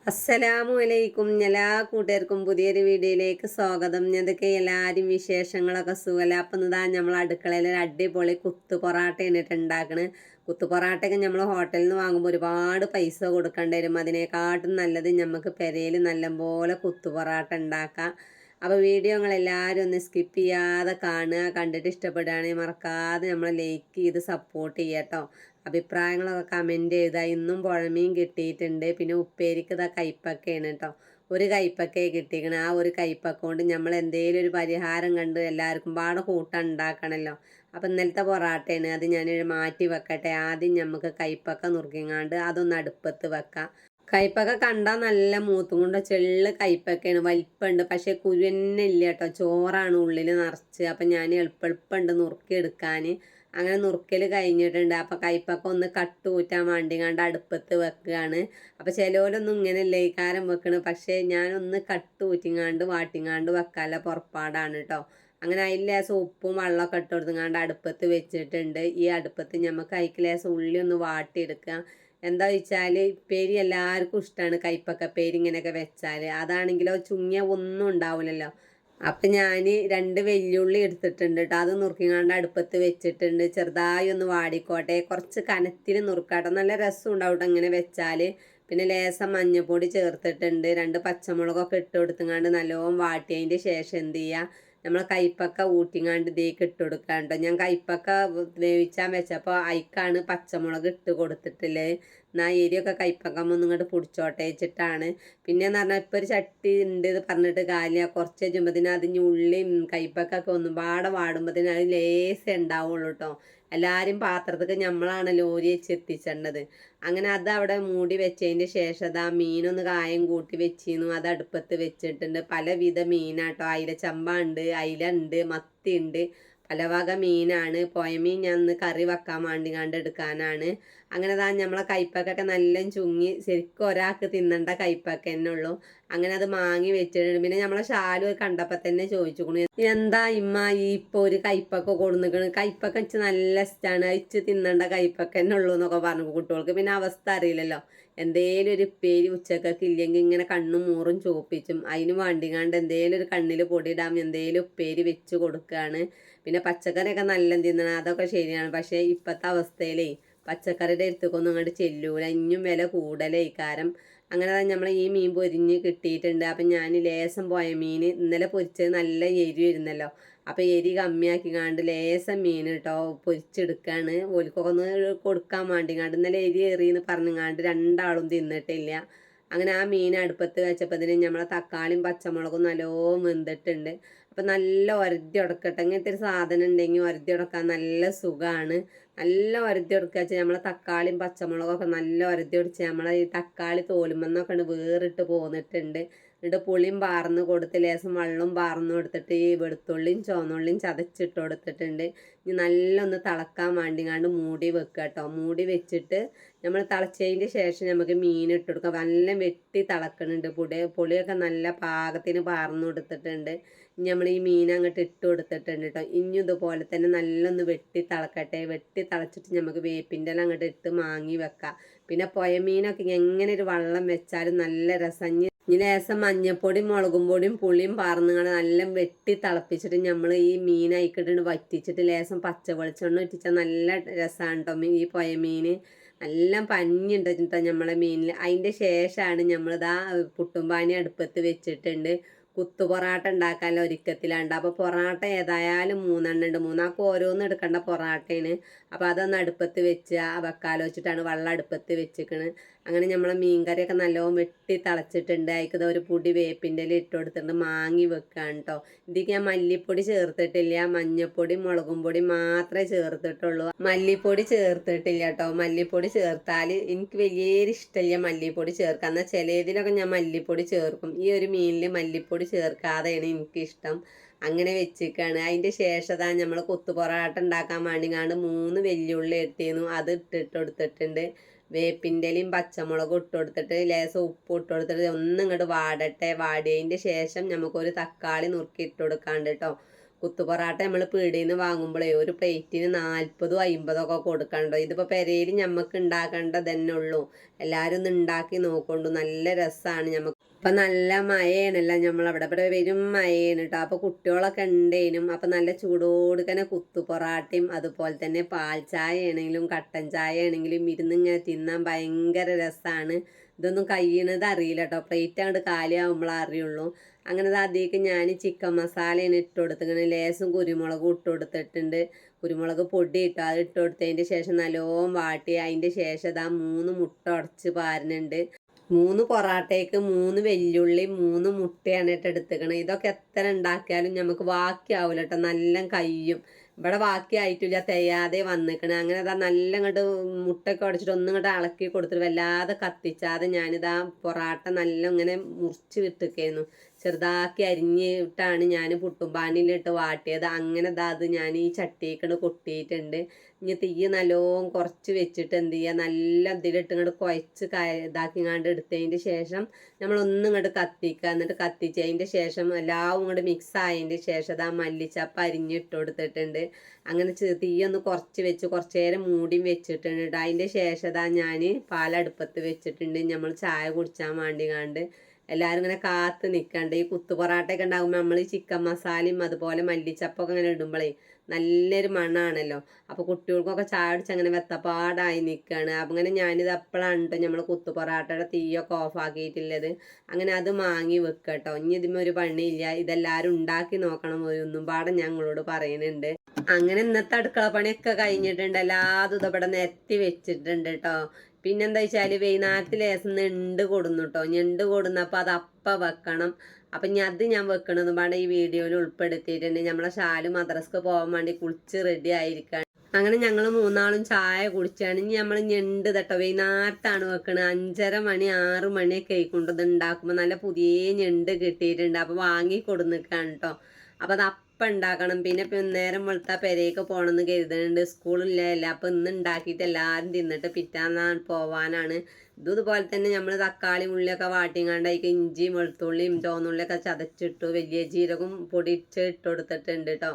അസ്സലാമു അലൈക്കും. എല്ലാ കൂട്ടുകാർക്കും പുതിയൊരു വീഡിയോയിലേക്ക് സ്വാഗതം. എന്തൊക്കെ എല്ലാവരും വിശേഷങ്ങളൊക്കെ സുഖമല്ല. അപ്പം ഇതാ നമ്മൾ അടുക്കളയിൽ ഒരു അടിപൊളി കുത്തു പൊറാട്ടയാണ് ഉണ്ടാക്കണത്. കുത്തു പൊറാട്ടയൊക്കെ നമ്മൾ ഹോട്ടലിൽ നിന്ന് വാങ്ങുമ്പോൾ ഒരുപാട് പൈസ കൊടുക്കേണ്ടി വരും. അതിനെക്കാട്ടും നല്ലത് നമുക്ക് പെരയിൽ നല്ലപോലെ കുത്തു പൊറാട്ട ഉണ്ടാക്കാം. അപ്പോൾ വീഡിയോ നിങ്ങളെല്ലാവരും ഒന്ന് സ്കിപ്പ് ചെയ്യാതെ കാണുക. കണ്ടിട്ട് ഇഷ്ടപ്പെടുകയാണെങ്കിൽ മറക്കാതെ നമ്മൾ ലൈക്ക് ചെയ്ത് സപ്പോർട്ട് ചെയ്യുക കേട്ടോ. അഭിപ്രായങ്ങളൊക്കെ കമൻറ്റ് ചെയ്താൽ ഇന്നും പുഴമീൻ കിട്ടിയിട്ടുണ്ട്. പിന്നെ ഉപ്പേരിക്ക് ഇതാ കൈപ്പക്കയാണ് കേട്ടോ. ഒരു കൈപ്പക്കയെ കിട്ടിയിരിക്കണം. ആ ഒരു കൈപ്പക്ക കൊണ്ട് നമ്മൾ എന്തെങ്കിലും ഒരു പരിഹാരം കണ്ട് എല്ലാവർക്കും പാടെ കൂട്ടം ഉണ്ടാക്കണമല്ലോ. അപ്പം ഇന്നലത്തെ പൊറാട്ടയാണ്. അത് ഞാൻ മാറ്റി വെക്കട്ടെ. ആദ്യം നമുക്ക് കൈപ്പക്ക നുറുക്കിങ്ങാണ്ട് അതൊന്ന് അടുപ്പത്ത് വെക്കാം. കയ്പൊക്കെ കണ്ടാൽ നല്ല മൂത്തും കൊണ്ട് ചെള്ള് കയ്പൊക്കെയാണ്, വലിപ്പമുണ്ട്. പക്ഷേ കുരു തന്നെ ഇല്ല കേട്ടോ, ചോറാണ് ഉള്ളിൽ നിറച്ച്. അപ്പം ഞാൻ എളുപ്പമുണ്ട് നുറുക്കിയെടുക്കാൻ. അങ്ങനെ നുറുക്കൽ കഴിഞ്ഞിട്ടുണ്ട്. അപ്പം കയ്പൊക്കെ ഒന്ന് കട്ടൂറ്റാൻ വേണ്ടിങ്ങാണ്ട് അടുപ്പത്ത് വെക്കുകയാണ്. അപ്പം ചിലവരൊന്നും ഇങ്ങനെ ലയിക്കാരം വെക്കണ്, പക്ഷേ ഞാനൊന്ന് കട്ടൂറ്റിങ്ങാണ്ട് വാട്ടിങ്ങാണ്ട് വെക്കാനുള്ള പുറപ്പാടാണ് കേട്ടോ. അങ്ങനെ അതിൽ ലേശം ഉപ്പും വെള്ളമൊക്കെ ഇട്ട് കൊടുത്തുങ്ങാണ്ട് അടുപ്പത്ത് വെച്ചിട്ടുണ്ട്. ഈ അടുപ്പത്ത് നമുക്ക് അതിക്ക് ലേശം ഉള്ളി ഒന്ന് വാട്ടിയെടുക്കുക. എന്താ വെച്ചാൽ പേരി എല്ലാവർക്കും ഇഷ്ടമാണ് കൈപ്പക്ക പേരി ഇങ്ങനെയൊക്കെ വെച്ചാൽ. അതാണെങ്കിലോ ചുങ്ങിയ ഒന്നും ഉണ്ടാവില്ലല്ലോ. അപ്പം ഞാൻ 2 വെല്ലുള്ളി എടുത്തിട്ടുണ്ട് കേട്ടോ. അത് നുറുക്കിങ്ങാണ്ട് അടുപ്പത്ത് വെച്ചിട്ടുണ്ട്. ചെറുതായി ഒന്ന് വാടിക്കോട്ടെ, കുറച്ച് കനത്തിൽ നുറുക്കാട്ടോ, നല്ല രസം ഉണ്ടാവും ഇങ്ങനെ വെച്ചാൽ. പിന്നെ ലേശം മഞ്ഞൾപ്പൊടി ചേർത്തിട്ടുണ്ട്. 2 പച്ചമുളകൊക്കെ ഇട്ട് കൊടുത്തുങ്ങാണ്ട് നല്ലോണം വാട്ടിയതിൻ്റെ ശേഷം എന്ത് ചെയ്യുക, നമ്മൾ കൈപ്പക്ക ഊട്ടിങ്ങാണ്ട് ഇതേക്ക് ഇട്ട് കൊടുക്കുക കേട്ടോ. ഞാൻ കൈപ്പക്ക വേവിച്ചാൻ വെച്ചപ്പോൾ അയിക്കാണ് പച്ചമുളക് ഇട്ട് കൊടുത്തിട്ടില്ലേ. എന്നാൽ എരിയൊക്കെ കൈപ്പക്കം ഒന്നും ഇങ്ങോട്ട് പിടിച്ചോട്ടെ വെച്ചിട്ടാണ്. പിന്നെയെന്ന് പറഞ്ഞാൽ ഇപ്പോൾ ഒരു ചട്ടി ഉണ്ട് എന്ന് പറഞ്ഞിട്ട് കാര്യമില്ല. കുറച്ച് വെച്ചുമ്പോഴത്തേനും അതിന് ഉള്ളിയും കൈപ്പക്കൊക്കെ ഒന്നും പാടെ വാടുമ്പോഴത്തേനും അത് ലേശം ഉണ്ടാവുള്ളൂ കേട്ടോ. എല്ലാവരും പാത്രത്തേക്ക് നമ്മളാണ് ലോരി വെച്ച് എത്തിച്ചേണ്ടത്. അങ്ങനെ അത് അവിടെ മൂടി വെച്ചതിൻ്റെ ശേഷം അത് ആ മീനൊന്ന് കായം കൂട്ടി വെച്ചിരുന്നു. അത് അടുപ്പത്ത് വെച്ചിട്ടുണ്ട്. പലവിധ മീനാട്ടോ. അയില ചമ്പ ഉണ്ട്, അയില ഉണ്ട്, മത്തി ഉണ്ട്, പല വക മീനാണ്. പുഴമീൻ ഞാൻ ഒന്ന് കറി വെക്കാൻ വേണ്ടി കണ്ട് എടുക്കാനാണ്. അങ്ങനെ നമ്മളെ കൈപ്പക്കൊക്കെ നല്ല ചുങ്ങി ശരിക്കും ഒരാൾക്ക് തിന്നണ്ട കൈപ്പക്ക തന്നെ ഉള്ളൂ. അങ്ങനെ അത് മാങ്ങി വെച്ചിട്ടുണ്ട്. പിന്നെ നമ്മളെ ഷാലു കണ്ടപ്പോൾ തന്നെ ചോദിച്ചു, എന്താ ഇമ്മ ഈ ഇപ്പോൾ ഒരു കൈപ്പക്ക കൊടുന്നിക്കണ്, കൈപ്പക്ക വെച്ച് നല്ല ഇഷ്ടമാണ്, അയച്ച് തിന്നണ്ട കൈപ്പക്ക തന്നെ ഉള്ളൂ എന്നൊക്കെ പറഞ്ഞു. കുട്ടികൾക്ക് പിന്നെ അവസ്ഥ അറിയില്ലല്ലോ. എന്തേലും ഒരു പേര് ഉച്ചക്കൊക്കെ ഇല്ലെങ്കിൽ ഇങ്ങനെ കണ്ണും മൂറും ചോപ്പിച്ചും. അതിന് വേണ്ടിങ്ങാണ്ട് എന്തേലും ഒരു കണ്ണിൽ പൊടിയിടാൻ എന്തേലും ഉപ്പേരി വെച്ച് കൊടുക്കുകയാണ്. പിന്നെ പച്ചക്കറിയൊക്കെ നല്ല തിന്നണം, അതൊക്കെ ശരിയാണ്. പക്ഷേ ഇപ്പോഴത്തെ അവസ്ഥയിലേ പച്ചക്കറിയുടെ അടുത്തേക്കൊന്നും അങ്ങോട്ട് ചെല്ലൂല. ഇനിയും വില കൂടുതലേ കാരണം. അങ്ങനെ നമ്മൾ ഈ മീൻ പൊരിഞ്ഞ് കിട്ടിയിട്ടുണ്ട്. അപ്പം ഞാൻ ലേശം പോയ മീൻ ഇന്നലെ പൊരിച്ചത് നല്ല എരി വരുന്നല്ലോ. അപ്പോൾ എരി കമ്മിയാക്കിങ്ങാണ്ട് ലേശം മീൻ കേട്ടോ പൊരിച്ചെടുക്കുകയാണ്. ഓൽക്കൊക്കെ ഒന്ന് കൊടുക്കാൻ വേണ്ടിങ്ങാണ്ട്. ഇന്നലെ എരി എറിയെന്ന് പറഞ്ഞങ്ങാണ്ട് 2 ആളും തിന്നിട്ടില്ല. അങ്ങനെ ആ മീൻ അടുപ്പത്ത് വെച്ചപ്പോൾ നമ്മളെ തക്കാളിയും പച്ചമുളകും നല്ലോണം വെന്തിട്ടുണ്ട്. അപ്പം നല്ല ഒരതി ഉടക്കട്ടെ. ഇങ്ങനത്തെ ഒരു സാധനം ഉണ്ടെങ്കിൽ ഒരതി ഉടക്കാൻ നല്ല സുഖമാണ്. നല്ല ഒരതി ഉടക്കുക വെച്ചാൽ നമ്മളെ തക്കാളിയും പച്ചമുളകൊക്കെ നല്ല ഒരതി ഉടച്ച് നമ്മളെ ഈ തക്കാളി തോലുമെന്നൊക്കെ വേറിട്ട് പോന്നിട്ടുണ്ട്. എന്നിട്ട് പുളിയും പാർന്ന് കൊടുത്ത് ലേശം വെള്ളം പാർന്ന് കൊടുത്തിട്ട് ഈ വെളുത്തുള്ളിയും ചുവന്നുള്ളിയും ചതച്ചിട്ട് കൊടുത്തിട്ടുണ്ട്. ഇനി നല്ല ഒന്ന് തിളക്കാൻ വേണ്ടിങ്ങാണ്ട് മൂടി വെക്കുക കേട്ടോ. മൂടി വെച്ചിട്ട് നമ്മൾ തിളച്ചതിൻ്റെ ശേഷം നമുക്ക് മീൻ ഇട്ട് കൊടുക്കാം. നല്ല വെട്ടി തിളക്കുന്നുണ്ട്. പുളിയൊക്കെ നല്ല പാകത്തിന് പാർന്ന് കൊടുത്തിട്ടുണ്ട്. ഇനി നമ്മൾ ഈ മീൻ അങ്ങോട്ട് ഇട്ട് കൊടുത്തിട്ടുണ്ട് കേട്ടോ. ഇനി ഇതുപോലെ തന്നെ നല്ലൊന്ന് വെട്ടി തിളക്കട്ടെ. വെട്ടി തിളച്ചിട്ട് നമുക്ക് വേപ്പിൻ്റെ എല്ലാം അങ്ങോട്ട് ഇട്ട് മാങ്ങി വെക്കാം. പിന്നെ പുഴ മീനൊക്കെ എങ്ങനെ ഒരു വെള്ളം വെച്ചാലും നല്ല രസം. ഇനി ലേശം മഞ്ഞപ്പൊടിയും മുളകും പൊടിയും പുളിയും പാർന്നുകൊണ്ട് നല്ല വെട്ടി തിളപ്പിച്ചിട്ട് നമ്മൾ ഈ മീൻ അയക്കിട്ട് വറ്റിച്ചിട്ട് ലേശം പച്ച വെളിച്ചെണ്ണ ഇട്ടിച്ചാൽ നല്ല രസമാണ് കേട്ടോ. ഈ പുഴ മീൻ നല്ല പഞ്ഞിണ്ട് കേട്ടോ നമ്മളെ മീനിൽ. അതിൻ്റെ ശേഷമാണ് നമ്മളിതാ പുട്ടുംപാനി അടുപ്പത്ത് വെച്ചിട്ടുണ്ട്. കുത്തു പൊറാട്ട ഉണ്ടാക്കാമല്ലോ ഒരുക്കത്തിലുണ്ട്. അപ്പോൾ പൊറാട്ട ഏതായാലും 3 എണ്ണം ഉണ്ട്. 3 ആൾക്ക് ഓരോന്ന് എടുക്കേണ്ട പൊറാട്ടയാണ്. അപ്പോൾ അതൊന്ന് അടുപ്പത്ത് വെച്ച് വെക്കാലോ വെച്ചിട്ടാണ് വെള്ളം അടുപ്പത്ത് വെച്ചിക്കണ്. അങ്ങനെ നമ്മളെ മീൻ കറിയൊക്കെ നല്ലോണം വെട്ടി തിളച്ചിട്ടുണ്ട്. അതിൽ ഒരു പൊടി വേപ്പിൻ്റെ ഇല ഇട്ട് കൊടുത്തിട്ടുണ്ട്. മാങ്ങി വെക്കുകയാണ് കേട്ടോ. ഇതിലേക്ക് ഞാൻ മല്ലിപ്പൊടി ചേർത്തിട്ടില്ല. മഞ്ഞൾപ്പൊടി മുളകും പൊടി മാത്രമേ ചേർത്തിട്ടുള്ളൂ. മല്ലിപ്പൊടി ചേർത്തിട്ടില്ല കേട്ടോ. മല്ലിപ്പൊടി ചേർത്താൽ എനിക്ക് വലിയൊരു ഇഷ്ടമില്ല മല്ലിപ്പൊടി ചേർക്കുക. എന്നാൽ ചിലതിലൊക്കെ ഞാൻ മല്ലിപ്പൊടി ചേർക്കും. ഈ ഒരു മീനിൽ മല്ലിപ്പൊടി ചേർക്കാതെയാണ് എനിക്കിഷ്ടം. അങ്ങനെ വെച്ചിരിക്കുകയാണ്. അതിൻ്റെ ശേഷം നമ്മൾ കൊത്തു പൊറാട്ട ഉണ്ടാക്കാൻ വേണ്ടിങ്ങാണ്ട് 3 വെല്ലുള്ളി എടുത്തിരുന്നു. അത് ഇട്ടിട്ട് കൊടുത്തിട്ടുണ്ട്. വേപ്പിൻ്റെ ഇലയും പച്ചമുളകും ഇട്ട് കൊടുത്തിട്ട് ലേശം ഉപ്പ് ഇട്ട് കൊടുത്തിട്ട് ഒന്നും ഇങ്ങോട്ട് വാടട്ടെ. വാടിയതിൻ്റെ ശേഷം നമുക്കൊരു തക്കാളി നുറുക്കി ഇട്ട് കൊടുക്കാണ്ട് കേട്ടോ. കുത്തു പൊറാട്ട നമ്മൾ പീടിയിൽ നിന്ന് വാങ്ങുമ്പോഴേ ഒരു പ്ലേറ്റിന് 40 50 ഒക്കെ കൊടുക്കണ്ടോ. ഇതിപ്പോൾ പെരയിൽ ഞമ്മക്ക് ഉണ്ടാക്കേണ്ടത് തന്നെ ഉള്ളൂ. എല്ലാവരും ഒന്ന് ഉണ്ടാക്കി നോക്കൊണ്ടു. നല്ല രസമാണ്. ഞമ്മക്ക് ഇപ്പം നല്ല മഴയാണല്ലോ നമ്മളവിടെ. ഇവിടെ വരും മഴയാണ് കേട്ടോ. അപ്പോൾ കുട്ടികളൊക്കെ ഉണ്ടേനും. അപ്പം നല്ല ചൂടോടുക്കനെ കുത്തു പൊറാട്ടയും അതുപോലെ തന്നെ പാൽ ചായ ആണെങ്കിലും കട്ടൻ ചായ ആണെങ്കിലും ഇരുന്നിങ്ങനെ തിന്നാൻ ഭയങ്കര രസമാണ്. ഇതൊന്നും കഴിയണത് അറിയില്ല കേട്ടോ. പ്ലേറ്റ് അങ്ങോട്ട് കാലിയാവുമ്പോഴേ അറിയുള്ളൂ. അങ്ങനെ അതിലേക്ക് ഞാൻ ചിക്കൻ മസാലയാണ് ഇട്ട് കൊടുത്തിങ്ങനെ ലേസും കുരുമുളകും ഇട്ട് കൊടുത്തിട്ടുണ്ട്. കുരുമുളക് പൊടി ഇട്ടു. അത് ഇട്ട് കൊടുത്തതിൻ്റെ ശേഷം നല്ലോണം വാട്ടി അതിൻ്റെ ശേഷം ഇതാ 3 മുട്ട ഉടച്ച് പാരുന്നുണ്ട്. 3 പൊറാട്ടയ്ക്ക് 3 വെല്ലുള്ളി 3 മുട്ടയാണ് ഇട്ട് എടുത്തേക്കണത്. ഇതൊക്കെ എത്ര ഉണ്ടാക്കിയാലും നമുക്ക് ബാക്കിയാവില്ല കേട്ടോ. നല്ല കയ്യും ഇവിടെ ബാക്കി ആയിട്ടില്ല, തെയ്യാതെ വന്നിക്കണേ. അങ്ങനെ അതാ നല്ല ഇങ്ങോട്ട് മുട്ടയൊക്കെ ഉടച്ചിട്ട് ഒന്നും ഇങ്ങോട്ട് ഇളക്കി കൊടുത്തിട്ട് വല്ലാതെ കത്തിച്ചാതെ ഞാനിതാ പൊറാട്ട നല്ല ഇങ്ങനെ മുറിച്ച് വിട്ടിരിക്കുന്നു. ചെറുതാക്കി അരിഞ്ഞിട്ടാണ് ഞാൻ പുട്ടുംപാനിയിലിട്ട് വാട്ടിയത്. അങ്ങനെ അത് ഞാൻ ഈ ചട്ടിയൊക്കെ കൊട്ടിയിട്ടുണ്ട്. ഇനി തീ നല്ലോണം കുറച്ച് വെച്ചിട്ട് എന്ത് ചെയ്യുക, നല്ല ഇതിലിട്ട് ഇങ്ങോട്ട് കുഴച്ച് ഇതാക്കിങ്ങാണ്ട് എടുത്തതിൻ്റെ ശേഷം നമ്മളൊന്നും ഇങ്ങോട്ട് കത്തിക്കുക. എന്നിട്ട് കത്തിച്ചതിൻ്റെ ശേഷം എല്ലാം ഇങ്ങോട്ട് മിക്സ് ആയതിൻ്റെ ശേഷം അത് ആ മല്ലിച്ചപ്പ് അരിഞ്ഞിട്ട് കൊടുത്തിട്ടുണ്ട്. അങ്ങനെ തീയൊന്ന് കുറച്ച് വെച്ച് കുറച്ച് നേരം മൂടിയും വെച്ചിട്ടുണ്ട്. അതിൻ്റെ ശേഷം ഞാൻ പാലടുപ്പത്ത് വെച്ചിട്ടുണ്ട്. നമ്മൾ ചായ കുടിച്ചാൻ വേണ്ടിങ്ങാണ്ട് എല്ലാവരും ഇങ്ങനെ കാത്ത് നിൽക്കണ്ട്. ഈ കുത്തു പൊറാട്ടയൊക്കെ ഉണ്ടാകുമ്പോൾ നമ്മൾ ഈ ചിക്കൻ മസാലയും അതുപോലെ മല്ലിച്ചപ്പൊക്കെ ഇങ്ങനെ ഇടുമ്പോഴേ നല്ലൊരു മണമാണല്ലോ. അപ്പോൾ കുട്ടികൾക്കൊക്കെ ചായ കുടിച്ച് അങ്ങനെ വെത്തപ്പാടായി നിൽക്കുകയാണ്. അപ്പം അങ്ങനെ ഞാനിത് അപ്പോഴാണ് കേട്ടോ നമ്മൾ കുത്തു പൊറാട്ടയുടെ തീയൊക്കെ ഓഫാക്കിയിട്ടുള്ളത്. അങ്ങനെ അത് വാങ്ങി വെക്കുക കേട്ടോ. ഇനി ഇതിന് ഒരു പണിയില്ല. ഇതെല്ലാവരും ഉണ്ടാക്കി നോക്കണം. ഒന്നും പാടെ ഞങ്ങളോട് പറയുന്നുണ്ട്. അങ്ങനെ ഇന്നത്തെ അടുക്കള പണിയൊക്കെ കഴിഞ്ഞിട്ടുണ്ട്. എല്ലാതും ഇതവിടെ നിരത്തി വെച്ചിട്ടുണ്ട് കേട്ടോ. പിന്നെന്താ വെച്ചാൽ വൈകുന്നേരത്തിൽ ലേസം ഞണ്ട് കൊടുന്നു കേട്ടോ. ഞണ്ട് കൊടുന്നപ്പോൾ അത് അപ്പം വെക്കണം. അപ്പം അത് ഞാൻ വെക്കണമെന്ന് പാടെ ഈ വീഡിയോയിൽ ഉൾപ്പെടുത്തിയിട്ടുണ്ട്. നമ്മളെ ഷാല് മദ്രസക്ക് പോകാൻ വേണ്ടി കുളിച്ച് റെഡി ആയിരിക്കുകയാണ്. അങ്ങനെ ഞങ്ങൾ 3 ആളും ചായ കുടിച്ചാണ്. ഇനി നമ്മൾ ഞണ്ട് കേട്ടോ വൈകുന്നേരത്താണ് വെക്കണത്. 5:30 മണി 6 മണിയൊക്കെ ആയിക്കൊണ്ടത് ഉണ്ടാക്കുമ്പോൾ നല്ല പുതിയ ഞണ്ട് കിട്ടിയിട്ടുണ്ട്. അപ്പോൾ വാങ്ങി കൊടുന്നിക്കാണ് കേട്ടോ. അപ്പോൾ അത് അപ്പം ഉണ്ടാക്കണം. പിന്നെ നേരം വെളുത്താൽ പെരേക്ക് പോകണമെന്ന് കരുതുന്നുണ്ട്. സ്കൂളില്ല. അപ്പോൾ ഇന്ന് ഉണ്ടാക്കിയിട്ട് എല്ലാവരും തിന്നിട്ട് പിറ്റാന്നാണ് പോവാനാണ്. ഇതുപോലെ തന്നെ നമ്മൾ തക്കാളി ഉള്ളിയൊക്കെ വാട്ടിങ്ങാണ്ടായിക്ക് ഇഞ്ചിയും വെളുത്തുള്ളിയും ചുവന്നുള്ളിയൊക്കെ ചതച്ചിട്ടു. വലിയ ജീരകം പൊടിച്ച് ഇട്ട് കൊടുത്തിട്ടുണ്ട് കേട്ടോ.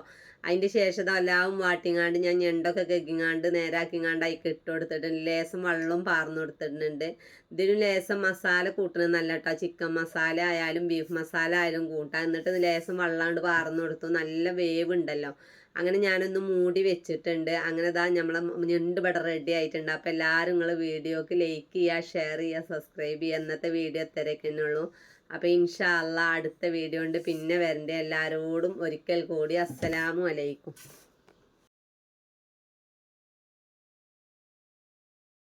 അതിൻ്റെ ശേഷം എല്ലാം വാട്ടിങ്ങാണ്ട് ഞാൻ ഞണ്ടൊക്കെ കെക്കിങ്ങാണ്ട് നേരാക്കിങ്ങാണ്ട് അതിക്ക് ഇട്ട് കൊടുത്തിട്ടുണ്ട്. ലേസം വെള്ളം പാർന്നു കൊടുത്തിട്ടുണ്ട്. ഇതിന് ലേസം മസാല കൂട്ടണം നല്ല കേട്ടോ. ചിക്കൻ മസാല ആയാലും ബീഫ് മസാല ആയാലും കൂട്ടാം. എന്നിട്ട് ലേസം വെള്ളം പാർന്നു കൊടുത്തു. നല്ല വേവ് ഉണ്ടല്ലോ. അങ്ങനെ ഞാനൊന്ന് മൂടി വെച്ചിട്ടുണ്ട്. അങ്ങനെ നമ്മളെ ഞണ്ട് ഇവിടെ റെഡി ആയിട്ടുണ്ട്. അപ്പോൾ എല്ലാവരും നിങ്ങൾ വീഡിയോക്ക് ലൈക്ക് ചെയ്യുക, ഷെയർ ചെയ്യുക, സബ്സ്ക്രൈബ് ചെയ്യുക. ഇന്നത്തെ വീഡിയോ ഇത്രയൊക്കെ ഉള്ളൂ. അപ്പോൾ ഇൻഷാ അള്ളാ അടുത്ത വീഡിയോ ഉണ്ട് പിന്നെ വരണ്ടേ. എല്ലാവരോടും ഒരിക്കൽ കൂടി അസ്സലാമു അലൈക്കും.